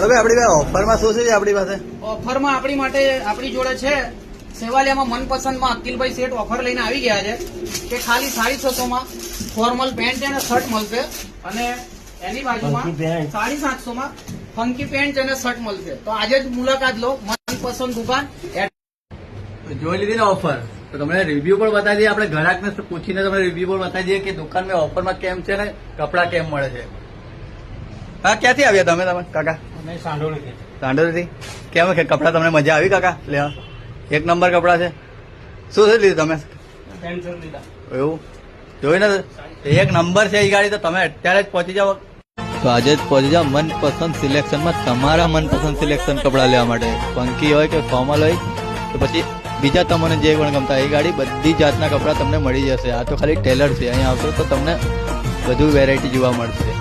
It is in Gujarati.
હવે આપણી ઓફરમાં શું છે આપણી પાસે? ઓફરમાં આપણી જોડે છે સેવાલિયામાં મનપસંદમાં અકિલભાઈ શેઠ ઓફર લઈને આવી ગયા છે કે ખાલી 650 માં ફોર્મલ પેન્ટ અને શર્ટ મળશે અને એની બાજુમાં 750 માં ફંકી પેન્ટ અને શર્ટ મળશે. તો આજે જ મુલાકાત લો મનપસંદ દુકાન. જોઈ લીધી ને ઓફર, તો તમને રિવ્યુ પણ બતાવી દઈએ. આપણે ગ્રાહકને પૂછીને તમને રિવ્યુ પણ બતાવી દઈએ કે દુકાનમાં ઓફરમાં કેમ છે ને કપડા કેમ મળે છે. હા, ક્યાંથી આવ્યા તમે કાકા? અમે સાંડોળી. સાંડોળીથી કેમ કે કપડા તમને મજા આવી કાકા લેવા? એક નંબર કપડા છે. શું છે લીધું તમે? પેન્શન લીધા. એવું જોયું ને, એક નંબર છે એ ગાડી. તો તમે અત્યારે જ પહોંચી જાઓ. તો આજે જ પહોંચી જાઓ મનપસંદ સિલેક્શનમાં, તમારા મનપસંદ સિલેક્શન કપડા લેવા માટે. ફંકી હોય કે ફોર્મલ હોય તો પછી બીજા તમને જે પણ ગમતા એ ગાડી બધી જાતના કપડા તમને મળી જશે. આ તો ખાલી ટેલર છે, અહીંયા આવશો તો તમને બધું વેરાયટી જોવા મળશે.